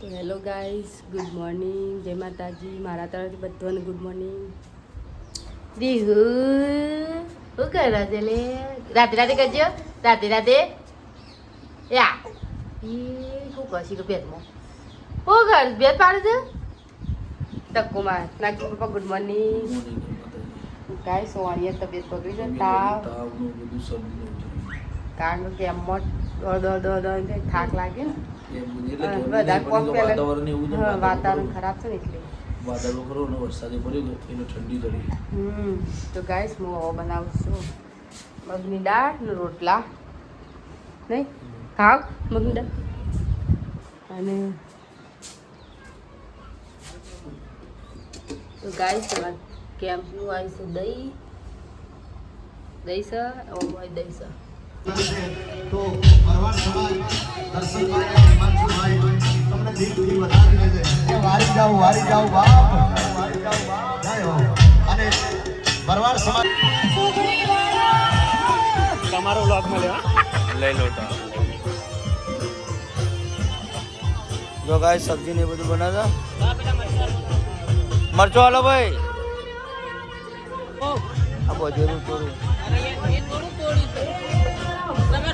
તો hello guys, good morning, જય માતાજી. મારા તરફથી બધાને ગુડ મોર્નિંગ. દીહુ શું કરે છે લે? રાતે રાતે કરજો, રાતે રાતે યા શું કરશી કે પેટમાં શું કર બેટ પાડે છે? ટક્કો માર નાખી. પપ્પા ગુડ મોર્નિંગ. ગાઈસ સોવાણીએ તબિયત બગડી છે, તાવ કારણ કે એમ થાક લાગે ને વાતાવરણ ખરાબ છે ને એટલે વાદળો ખરો ને વરસાદે પડ્યો એટલે ઠંડી કરી. તો ગાઈસ હું હવે બનાવું છું મગની દાળ ને રોટલા. નહીં ખાવ મગની દાળ અને તો ગાઈસ તમારે કેમ્પનું આવી છે દહીં દહીં છે દહીં છે. તો ભરવાડ સમાજ દર્શન માટે હિમાંશુભાઈ તમને દિલથી વધાવી દે છે. વારી જાઓ બાપ, વારી જાઓ બાપ. જય હો. અને ભરવાડ સમાજ તમારો વ્લોગ મળ્યો લઈ લો તો. જો ગાય સબ્જી ને બધું બનાવતા મરચો હાલો ભાઈ. આ બધું થોડું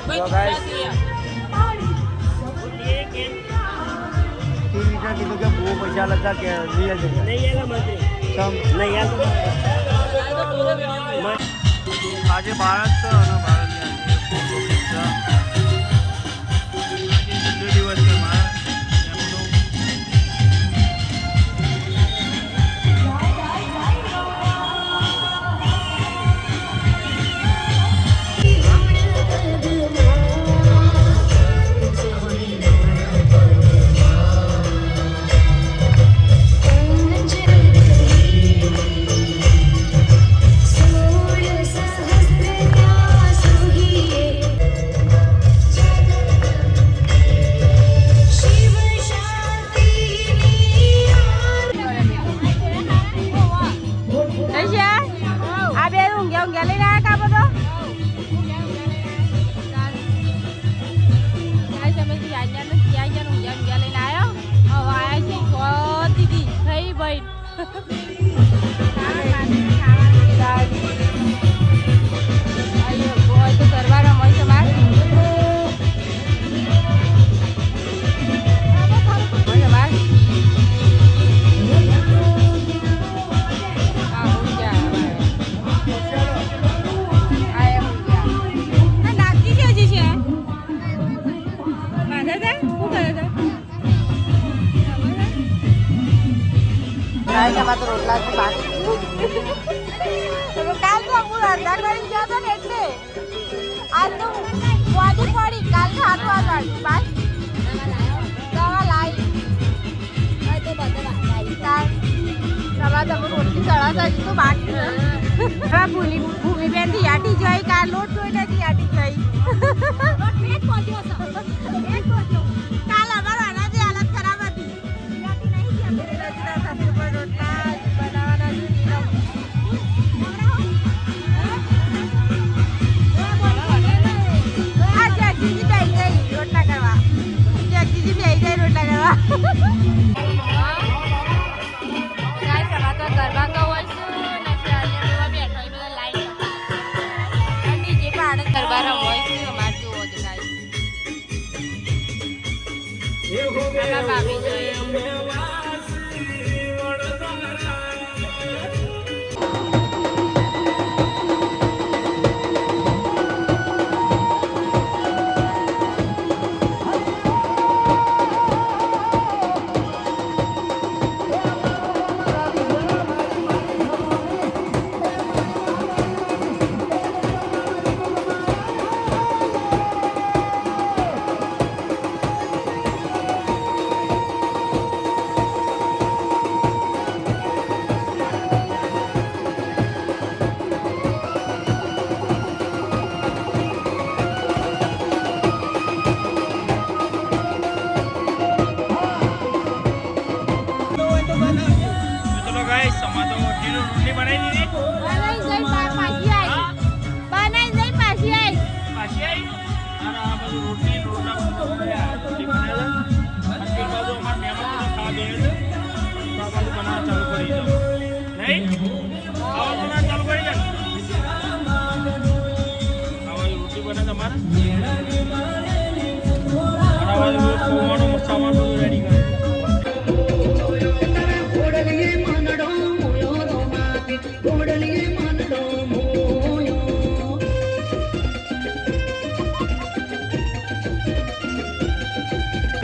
तो गाइस 3 लीटर किलो के वो पैसा लगा के लिया जाए नहीं आला मंत्री कम नहीं आला आज भारत तो ना भारत दिवस के मारा તો રોટલા કાલ તો અમુલ અડધા કરી ગયા હતા ને એટલે આજ તો વાજે પડી. કાલ તો હાથ વાળી બાય દવા લાવી તમારે તમે રોટલી ચડાવતા હજી તો બાકી હા ભૂમિબેન થી યાટી જાય કાલ લોટ જોઈ નથી યાટી જાય કાલ અમારો આનાથી હાલત ખરાબ હતી.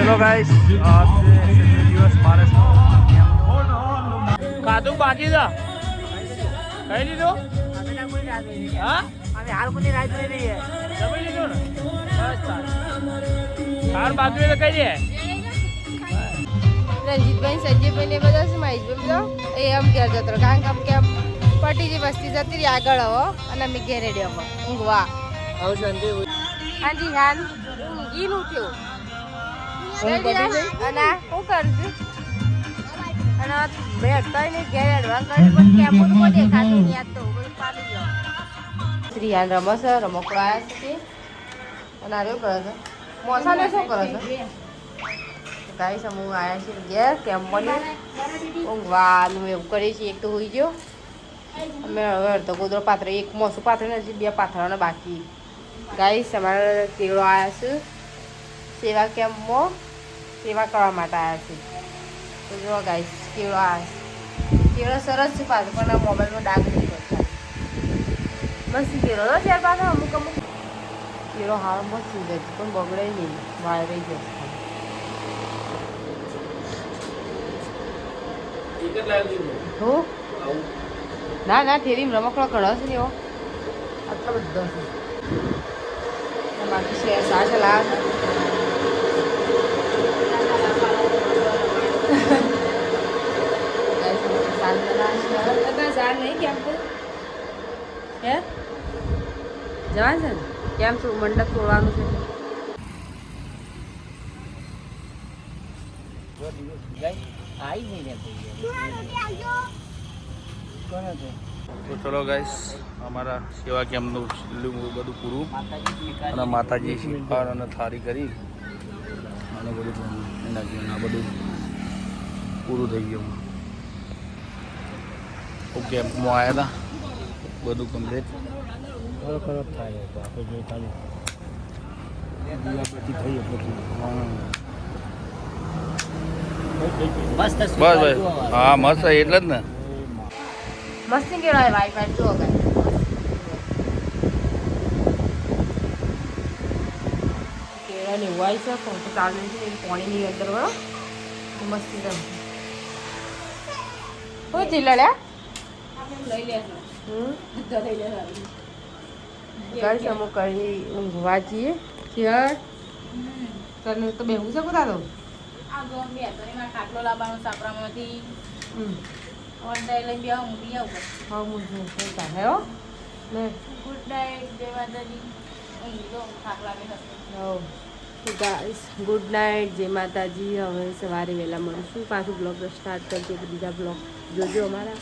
ચલો ગાઈસ આજે દિવસ પારસનો ખાધું બાકી છે કઈ લીધું હા અમે હાલ કોઈ રાત જોઈ રહી જમી લીધું ને બસ ચાર બાજુ તો કઈ દે રંજીતભાઈ સંજયભાઈ ને બધા છે મહેશભાઈ બધા એ આમ ઘેર જતો રહ્યો. કારણ કે આમ કેમ પટીજી વસ્તી જતી રહી આગળ હવે અને અમે ઘેર રેડી હવે ઊંઘવા. હાજી હાન ઊંઘીને ઉઠ્યો અને શું કરશું અને બેઠતા ને ઘેર એડવા કરી પણ કેમ્પો તો દેખાતું નહીં. યાદ તો બધું પાડી ગયો. શ્રીયાન રમસ રમકડો આવ્યા છે અને આ રહ્યું કરે છે મોસાને શું કરે છે ગાઈસ અમે આવ્યા છીએ ઘેર કેમ્પોની ઊંઘવાનું એવું કરીએ છીએ. એક તો હોઈ ગયો અમે હવે અડધો ગોદરો પાત્ર એક મોસું પાત્ર નથી 2 પાથરાના બાકી. ગાઈસ અમારા કેળો આવ્યા છે સેવા કેમ્પમાં સેવા કરવા માટે આવ્યા છે. તો જો ગાઈસ કેળો આવ્યા છે. કેળો સરસ છે પાછું પણ આ મોબાઈલમાં ડાઘ નહીં પડતા. મસ્ત કેળો હતો ત્યાર પાછા અમુક કેળો હાલ મસ્ત છે પણ બગડે નહીં વાળ રહી જાય. હું ના ના થેરીમ રમકડો ઘણો છે ને એવો આટલો બધો છે. બાકી છે સાસ લાગ જવા છે ને કેમ શું મંડપ તોડવાનું છે. તો ચલો ગાઈસ અમારા સેવા કેમ્પનું છેલ્લું બધું પૂરું અને માતાજી શિકાર અને થાળી કરી અને બધું નાખ્યું આ બધું પૂરું થઈ ગયું. કેમ્પમાં આવ્યા હતા બધું કમ્પ્લીટ ખરાબ થાય તો આપણે જે ખાલી બસ ભાઈ હા મસ્ત એટલે જ ને મસ્તી કેળવાય વાઈફાઈ જો કઈ કેળાની હોય છે પણ તો ચાલુ છે પાણીની અંદર વળો મસ્તી રમ હું ચીલડ્યા ગાઈસ અમે કરી ઊંઘવા જઈએ શિયાળ તને તો બેહું છે કોતા તો ખાટલો લાવવાનો સાપરામાંથી લઈને બે ઊંઘી આવું. હા હું ચાલે હો ને ગુડ નાઇટ જય માતાજી. ઊંઘી તો થાક લાગે તો ગાઈસ ગુડ નાઇટ જય માતાજી. હવે સવારે વહેલા મળીશું પાછું બ્લોગ સ્ટાર્ટ કરજો બીજા બ્લોગ જોજો અમારા.